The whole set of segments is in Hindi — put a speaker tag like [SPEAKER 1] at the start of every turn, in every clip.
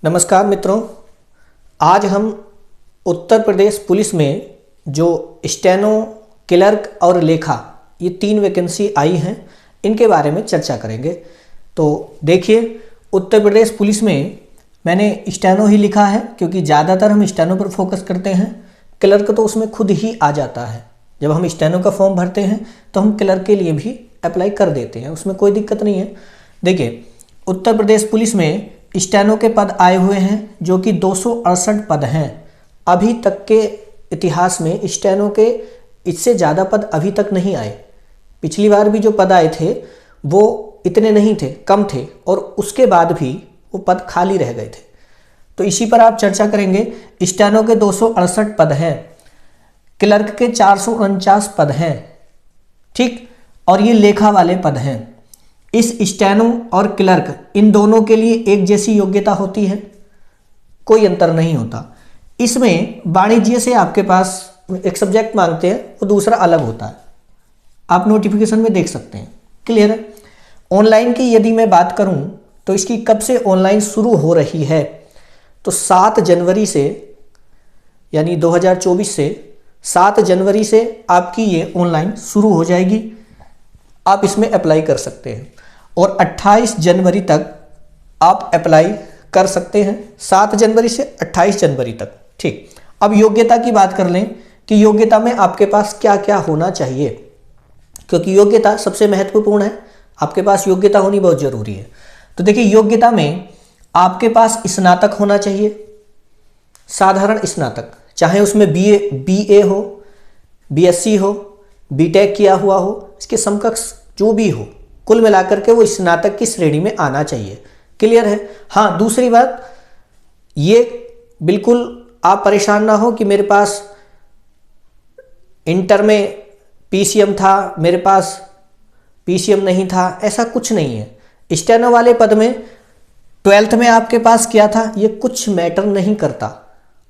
[SPEAKER 1] नमस्कार मित्रों, आज हम उत्तर प्रदेश पुलिस में जो स्टेनो, क्लर्क और लेखा ये 3 वैकेंसी आई हैं, इनके बारे में चर्चा करेंगे। तो देखिए, उत्तर प्रदेश पुलिस में मैंने स्टेनो ही लिखा है क्योंकि ज़्यादातर हम स्टेनो पर फोकस करते हैं। क्लर्क तो उसमें खुद ही आ जाता है। जब हम स्टेनो का फॉर्म भरते हैं तो हम क्लर्क के लिए भी अप्लाई कर देते हैं, उसमें कोई दिक्कत नहीं है। देखिए, उत्तर प्रदेश पुलिस में स्टेनो के पद आए हुए हैं जो कि 268 पद हैं। अभी तक के इतिहास में स्टेनो के इससे ज़्यादा पद अभी तक नहीं आए। पिछली बार भी जो पद आए थे वो इतने नहीं थे, कम थे, और उसके बाद भी वो पद खाली रह गए थे। तो इसी पर आप चर्चा करेंगे। स्टेनो के 268 पद हैं, क्लर्क के 449 पद हैं, ठीक, और ये लेखा वाले पद हैं। इस स्टेनो और क्लर्क इन दोनों के लिए एक जैसी योग्यता होती है, कोई अंतर नहीं होता। इसमें वाणिज्य से आपके पास एक सब्जेक्ट मांगते हैं, वो दूसरा अलग होता है। आप नोटिफिकेशन में देख सकते हैं, क्लियर है। ऑनलाइन की यदि मैं बात करूं तो इसकी कब से ऑनलाइन शुरू हो रही है, तो 7 जनवरी से, यानी 2024 से 7 जनवरी से आपकी ये ऑनलाइन शुरू हो जाएगी। आप इसमें अप्लाई कर सकते हैं और 28 जनवरी तक आप अप्लाई कर सकते हैं। 7 जनवरी से 28 जनवरी तक, ठीक। अब योग्यता की बात कर लें कि योग्यता में आपके पास क्या क्या होना चाहिए, क्योंकि योग्यता सबसे महत्वपूर्ण है। आपके पास योग्यता होनी बहुत जरूरी है। तो देखिए, योग्यता में आपके पास स्नातक होना चाहिए, साधारण स्नातक, चाहे उसमें बीए हो, बीएससी हो, बीटेक किया हुआ हो, इसके समकक्ष जो भी हो, कुल मिलाकर के वो स्नातक की श्रेणी में आना चाहिए। क्लियर है। हाँ, दूसरी बात, ये बिल्कुल आप परेशान ना हो कि मेरे पास इंटर में पीसीएम था, मेरे पास पीसीएम नहीं था, ऐसा कुछ नहीं है। स्टेनो वाले पद में 12th में आपके पास क्या था ये कुछ मैटर नहीं करता,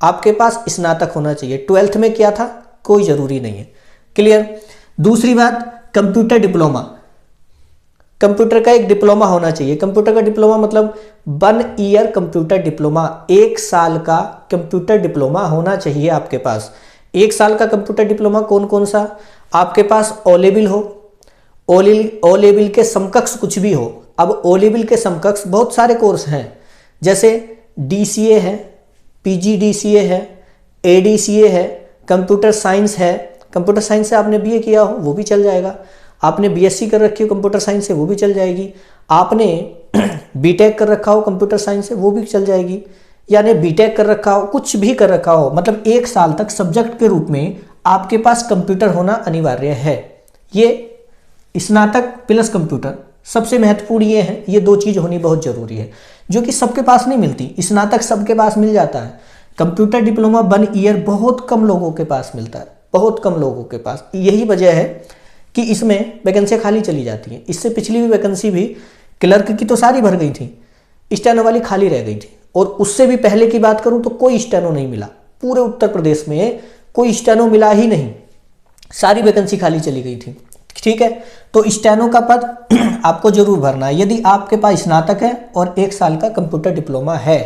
[SPEAKER 1] आपके पास स्नातक होना चाहिए। 12th में क्या था कोई जरूरी नहीं है। क्लियर। दूसरी बात, कंप्यूटर डिप्लोमा, कंप्यूटर का एक डिप्लोमा होना चाहिए। कंप्यूटर का डिप्लोमा मतलब 1 ईयर कंप्यूटर डिप्लोमा, 1 साल का कंप्यूटर डिप्लोमा होना चाहिए आपके पास। 1 साल का कंप्यूटर डिप्लोमा कौन कौन सा, आपके पास ओ लेवल हो, ओ लेवल के समकक्ष कुछ भी हो। अब ओ लेवल के समकक्ष बहुत सारे कोर्स हैं, जैसे डीसीए है, पीजीडीसीए है, एडीसीए है, कंप्यूटर साइंस है। कंप्यूटर साइंस से आपने बीए किया हो वो भी चल जाएगा, आपने बीएससी कर रखी हो कंप्यूटर साइंस से वो भी चल जाएगी, आपने बीटेक कर रखा हो कंप्यूटर साइंस से वो भी चल जाएगी, यानी बीटेक कर रखा हो, कुछ भी कर रखा हो, मतलब 1 साल तक सब्जेक्ट के रूप में आपके पास कंप्यूटर होना अनिवार्य है। ये स्नातक प्लस कंप्यूटर सबसे महत्वपूर्ण ये है, ये 2 चीज होनी बहुत जरूरी है, जो कि सबके पास नहीं मिलती। स्नातक सबके पास मिल जाता है, कंप्यूटर डिप्लोमा 1 ईयर बहुत कम लोगों के पास मिलता है, बहुत कम लोगों के पास। यही वजह है कि इसमें वैकेंसियाँ खाली चली जाती हैं। इससे पिछली भी वैकेंसी भी क्लर्क की तो सारी भर गई थी, स्टेनो वाली खाली रह गई थी। और उससे भी पहले की बात करूं तो कोई स्टेनो नहीं मिला, पूरे उत्तर प्रदेश में कोई स्टेनो मिला ही नहीं, सारी वैकेंसी खाली चली गई थी, ठीक है। तो स्टेनो का पद आपको जरूर भरना है यदि आपके पास स्नातक है और 1 साल का कंप्यूटर डिप्लोमा है।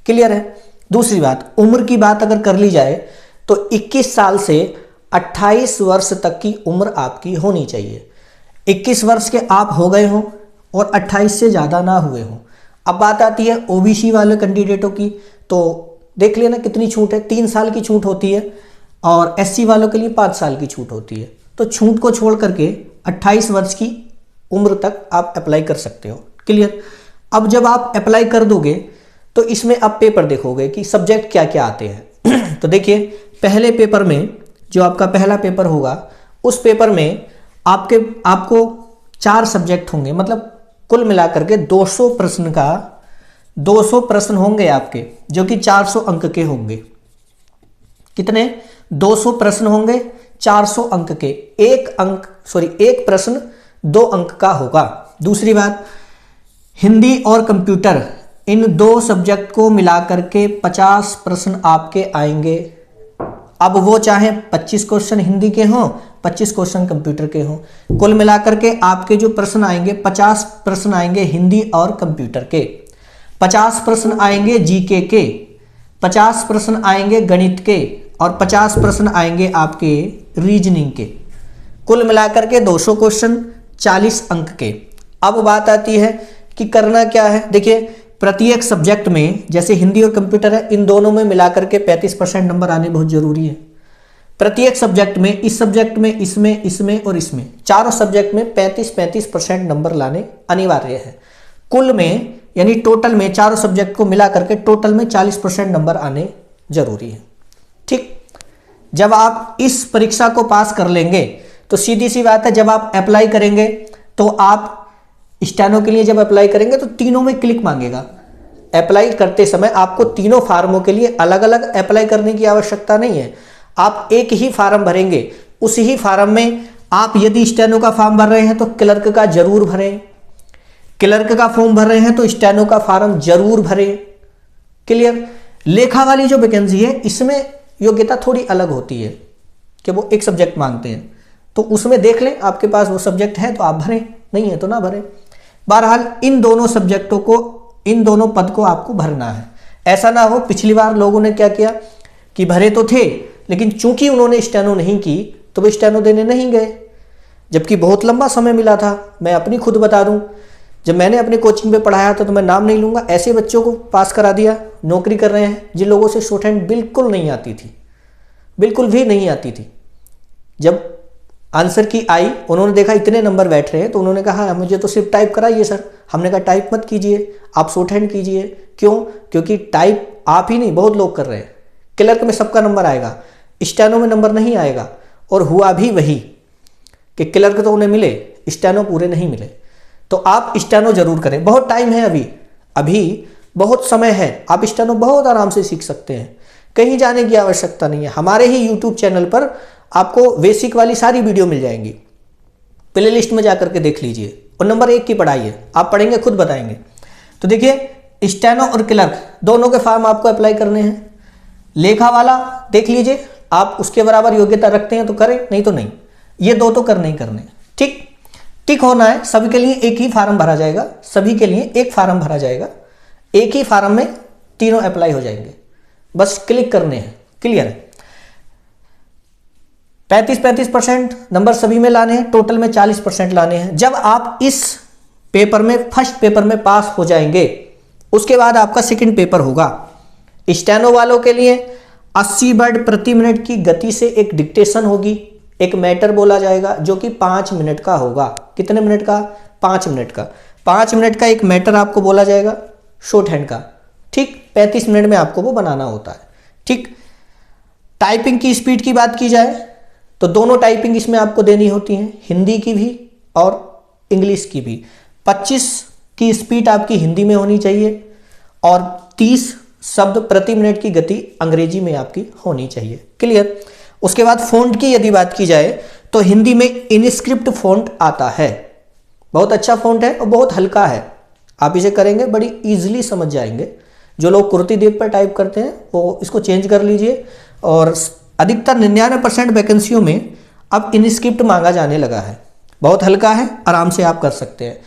[SPEAKER 1] क्लियर है। दूसरी बात, उम्र की बात अगर कर ली जाए तो 21 साल से 28 वर्ष तक की उम्र आपकी होनी चाहिए। 21 वर्ष के आप हो गए हो और 28 से ज़्यादा ना हुए हो। अब बात आती है ओबीसी वाले कैंडिडेटों की, तो देख लेना कितनी छूट है, 3 साल की छूट होती है, और एससी वालों के लिए 5 साल की छूट होती है। तो छूट को छोड़ करके 28 वर्ष की उम्र तक आप अप्लाई कर सकते हो। क्लियर। अब जब आप अप्लाई कर दोगे तो इसमें आप पेपर देखोगे कि सब्जेक्ट क्या क्या आते हैं। तो देखिए, पहले पेपर में जो आपका पहला पेपर होगा, उस पेपर में आपको 4 सब्जेक्ट होंगे, मतलब कुल मिलाकर के 200 प्रश्न का 200 प्रश्न होंगे आपके, जो कि 400 अंक के होंगे। कितने? 200 प्रश्न होंगे 400 अंक के। एक प्रश्न 2 अंक का होगा। दूसरी बात, हिंदी और कंप्यूटर इन 2 सब्जेक्ट को मिलाकर के 50 प्रश्न आपके आएंगे। अब वो चाहे 25 क्वेश्चन हिंदी के हों, 25 क्वेश्चन कंप्यूटर के हों, कुल मिलाकर के आपके जो प्रश्न आएंगे 50 प्रश्न आएंगे हिंदी और कंप्यूटर के। 50 प्रश्न आएंगे जीके के, 50 प्रश्न आएंगे गणित के और 50 प्रश्न आएंगे आपके रीजनिंग के। कुल मिलाकर के 200 क्वेश्चन 40 अंक के। अब बात आती है कि करना क्या है। देखिए प्रत्येक सब्जेक्ट में, जैसे हिंदी और कंप्यूटर है, इन दोनों में मिलाकर के 35% नंबर आने बहुत जरूरी है। प्रत्येक सब्जेक्ट में, इस सब्जेक्ट में, इसमें, इसमें और इसमें, चारों सब्जेक्ट में 35% नंबर लाने अनिवार्य है। कुल में यानी टोटल में चारों सब्जेक्ट को मिला करके टोटल में 40% नंबर आने जरूरी है। ठीक, जब आप इस परीक्षा को पास कर लेंगे तो सीधी सी बात है, जब आप अप्लाई करेंगे तो आप स्टेनो के लिए जब अप्लाई करेंगे तो तीनों में क्लिक मांगेगा। अप्लाई करते समय आपको तीनों फार्मों के लिए अलग अलग अप्लाई करने की आवश्यकता नहीं है। आप एक ही फार्म भरेंगे, उसी ही फार्म में आप यदि स्टेनो का फॉर्म भर रहे हैं तो क्लर्क का जरूर भरें, क्लर्क का फॉर्म भर रहे हैं तो स्टेनो का फॉर्म जरूर भरें। क्लियर। लेखा वाली जो वैकेंसी है इसमें योग्यता थोड़ी अलग होती है कि वो एक सब्जेक्ट मांगते हैं, तो उसमें देख लें आपके पास वो सब्जेक्ट है तो आप भरें, नहीं है तो ना भरें। बहरहाल इन दोनों सब्जेक्टों को, इन दोनों पद को आपको भरना है। ऐसा ना हो पिछली बार लोगों ने क्या किया कि भरे तो थे लेकिन चूंकि उन्होंने स्टेनो नहीं की तो वो स्टेनो देने नहीं गए, जबकि बहुत लंबा समय मिला था। मैं अपनी खुद बता दूं, जब मैंने अपने कोचिंग पे पढ़ाया था तो मैं नाम नहीं लूंगा, ऐसे बच्चों को पास करा दिया, नौकरी कर रहे हैं जिन लोगों से शॉर्ट हैंड बिल्कुल नहीं आती थी, बिल्कुल भी नहीं आती थी। जब आंसर की आई, उन्होंने देखा इतने नंबर बैठ रहे हैं तो उन्होंने कहा मुझे तो सिर्फ टाइप कराइए सर। हमने कहा टाइप मत कीजिए, आप शॉर्ट हैंड कीजिए। क्यों? क्योंकि टाइप आप ही नहीं बहुत लोग कर रहे हैं। क्लर्क में सबका नंबर आएगा, स्टेनो में नंबर नहीं आएगा। और हुआ भी वही कि क्लर्क तो उन्हें मिले, स्टेनो पूरे नहीं मिले। तो आप स्टेनो जरूर करें, बहुत टाइम है अभी बहुत समय है। आप स्टेनो बहुत आराम से सीख सकते हैं, कहीं जाने की आवश्यकता नहीं है। हमारे ही यूट्यूब चैनल पर आपको बेसिक वाली सारी वीडियो मिल जाएंगी, प्ले लिस्ट में जाकर के देख लीजिए। और नंबर 1 की पढ़ाई है, आप पढ़ेंगे खुद बताएंगे। तो देखिए स्टेनो और क्लर्क दोनों के फॉर्म आपको अप्लाई करने हैं। लेखा वाला देख लीजिए, आप उसके बराबर योग्यता रखते हैं तो करें, नहीं तो नहीं। ये दो तो करने ही करने। ठीक, टिक होना है। सभी के लिए एक ही फार्म भरा जाएगा, सभी के लिए एक फार्म भरा जाएगा, एक ही फार्म में तीनों अप्लाई हो जाएंगे, बस क्लिक करने हैं। क्लियर है। 35% नंबर सभी में लाने हैं, टोटल में 40% लाने हैं। जब आप इस पेपर में, फर्स्ट पेपर में पास हो जाएंगे, उसके बाद आपका सेकंड पेपर होगा। स्टेनो वालों के लिए 80 वर्ड प्रति मिनट की गति से एक डिक्टेशन होगी, एक मैटर बोला जाएगा जो कि 5 मिनट का होगा। कितने मिनट का? 5 मिनट का। 5 मिनट का एक मैटर आपको बोला जाएगा शॉर्ट हैंड का। ठीक, 35 मिनट में आपको वो बनाना होता है। ठीक, टाइपिंग की स्पीड की बात की जाए तो दोनों टाइपिंग इसमें आपको देनी होती है, हिंदी की भी और इंग्लिश की भी। 25 की स्पीड आपकी हिंदी में होनी चाहिए और 30 शब्द प्रति मिनट की गति अंग्रेजी में आपकी होनी चाहिए। क्लियर। उसके बाद फ़ॉन्ट की यदि बात की जाए तो हिंदी में इनस्क्रिप्ट फ़ॉन्ट आता है, बहुत अच्छा फ़ॉन्ट है और बहुत हल्का है। आप इसे करेंगे बड़ी इजीली समझ जाएंगे। जो लोग कुर्ती देव पर टाइप करते हैं वो इसको चेंज कर लीजिए। और अधिकतर 99% वैकेंसियों में अब इनस्क्रिप्ट मांगा जाने लगा है, बहुत हल्का है, आराम से आप कर सकते हैं।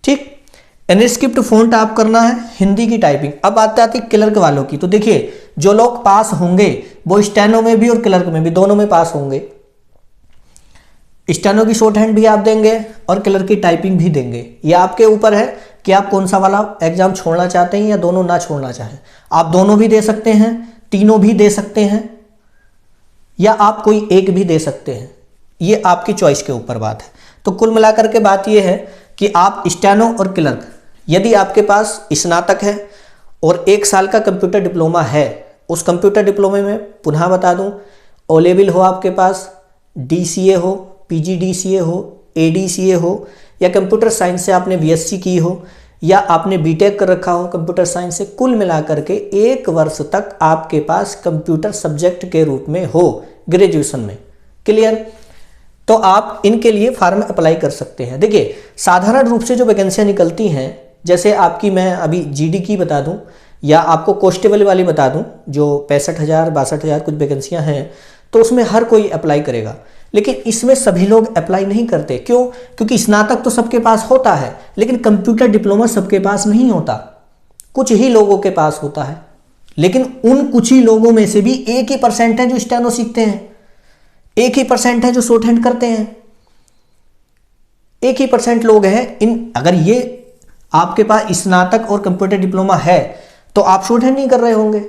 [SPEAKER 1] ठीक, इनस्क्रिप्ट फ़ॉन्ट आप करना है, हिंदी की टाइपिंग। अब आती क्लर्क वालों की। तो देखिए जो लोग पास होंगे वो स्टेनो में भी और क्लर्क में भी, दोनों में पास होंगे। स्टेनो की शॉर्ट हैंड भी आप देंगे और क्लर्क की टाइपिंग भी देंगे। ये आपके ऊपर है कि आप कौन सा वाला एग्जाम छोड़ना चाहते हैं या दोनों ना छोड़ना चाहें। आप दोनों भी दे सकते हैं, तीनों भी दे सकते हैं, या आप कोई एक भी दे सकते हैं। ये आपकी चॉइस के ऊपर बात है। तो कुल मिलाकर के बात ये है कि आप स्टेनो और क्लर्क, यदि आपके पास स्नातक है और 1 साल का कंप्यूटर डिप्लोमा है, उस कंप्यूटर डिप्लोमे में पुनः बता दूं, ओ लेवल हो आपके पास, DCA हो, PGDCA हो, ADCA हो, या कंप्यूटर साइंस से आपने BSc की हो, या आपने BTech कर रखा हो कंप्यूटर साइंस से, कुल मिलाकर के 1 वर्ष तक आपके पास कंप्यूटर सब्जेक्ट के रूप में हो ग्रेजुएशन में। क्लियर। तो आप इनके लिए फॉर्म अप्लाई कर सकते हैं। देखिए साधारण रूप से जो वैकेंसियाँ निकलती हैं, जैसे आपकी मैं अभी GD की बता दूं या आपको कांस्टेबल वाली बता दूं, जो 65,000 62,000 कुछ वैकेंसियां हैं, तो उसमें हर कोई अप्लाई करेगा। लेकिन इसमें सभी लोग अप्लाई नहीं करते। क्यों? क्योंकि स्नातक तो सबके पास होता है लेकिन कंप्यूटर डिप्लोमा सबके पास नहीं होता। कुछ ही लोगों के पास होता है, लेकिन उन कुछ ही लोगों में से भी 1% है जो स्टेनो सीखते हैं, 1% है जो शॉर्ट हैंड करते हैं, 1% लोग हैं इन। अगर ये आपके पास स्नातक और कंप्यूटर डिप्लोमा है तो आप शॉर्ट हैंड नहीं कर रहे होंगे।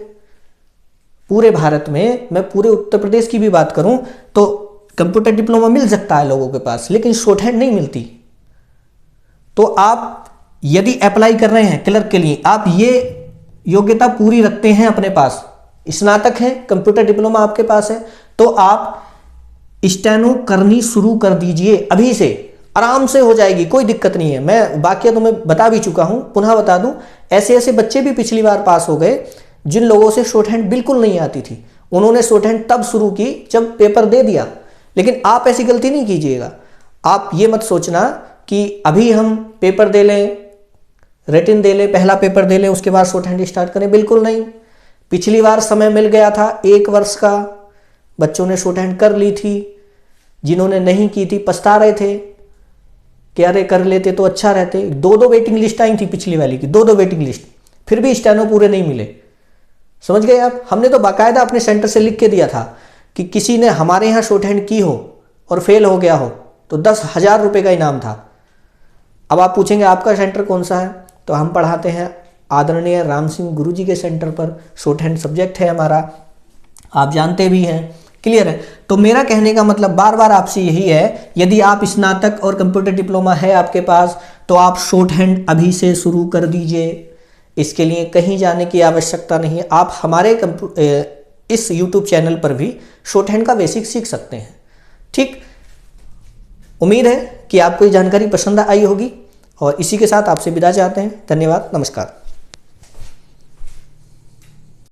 [SPEAKER 1] पूरे भारत में, मैं पूरे उत्तर प्रदेश की भी बात करूं तो कंप्यूटर डिप्लोमा मिल सकता है लोगों के पास, लेकिन शॉर्ट हैंड नहीं मिलती। तो आप यदि अप्लाई कर रहे हैं क्लर्क के लिए, आप ये योग्यता पूरी रखते हैं, अपने पास स्नातक है, कंप्यूटर डिप्लोमा आपके पास है, तो आप स्टेनो करनी शुरू कर दीजिए अभी से, आराम से हो जाएगी, कोई दिक्कत नहीं है। मैं बाकी तो मैं बता भी चुका हूं, पुनः बता दूं, ऐसे ऐसे बच्चे भी पिछली बार पास हो गए जिन लोगों से शॉर्ट हैंड बिल्कुल नहीं आती थी। उन्होंने शॉर्ट हैंड तब शुरू की जब पेपर दे दिया। लेकिन आप ऐसी गलती नहीं कीजिएगा। आप ये मत सोचना कि अभी हम पेपर दे लें, रिटन दे लें, पहला पेपर दे लें, उसके बाद शॉर्ट हैंड स्टार्ट करें, बिल्कुल नहीं। पिछली बार समय मिल गया था 1 वर्ष का, बच्चों ने शॉर्ट हैंड कर ली थी, जिन्होंने नहीं की थी पछता रहे थे कि अरे कर लेते तो अच्छा रहते। 2-2 वेटिंग लिस्ट आई थी पिछली वाली की, 2-2 वेटिंग लिस्ट, फिर भी स्टेनो पूरे नहीं मिले। समझ गए आप? हमने तो बाकायदा अपने सेंटर से लिख के दिया था कि किसी ने हमारे यहाँ शॉर्ट हैंड की हो और फेल हो गया हो तो 10,000 रुपये का इनाम था। अब आप पूछेंगे आपका सेंटर कौन सा है, तो हम पढ़ाते हैं आदरणीय राम सिंह गुरु जी के सेंटर पर, शॉर्ट हैंड सब्जेक्ट है हमारा, आप जानते भी हैं। क्लियर है? तो मेरा कहने का मतलब बार बार आपसे यही है, यदि आप स्नातक और कंप्यूटर डिप्लोमा है आपके पास तो आप शॉर्ट हैंड अभी से शुरू कर दीजिए। इसके लिए कहीं जाने की आवश्यकता नहीं है। आप हमारे इस YouTube चैनल पर भी शॉर्ट हैंड का बेसिक सीख सकते हैं। ठीक, उम्मीद है कि आपको ये जानकारी पसंद आई होगी और इसी के साथ आपसे विदा चाहते हैं। धन्यवाद, नमस्कार।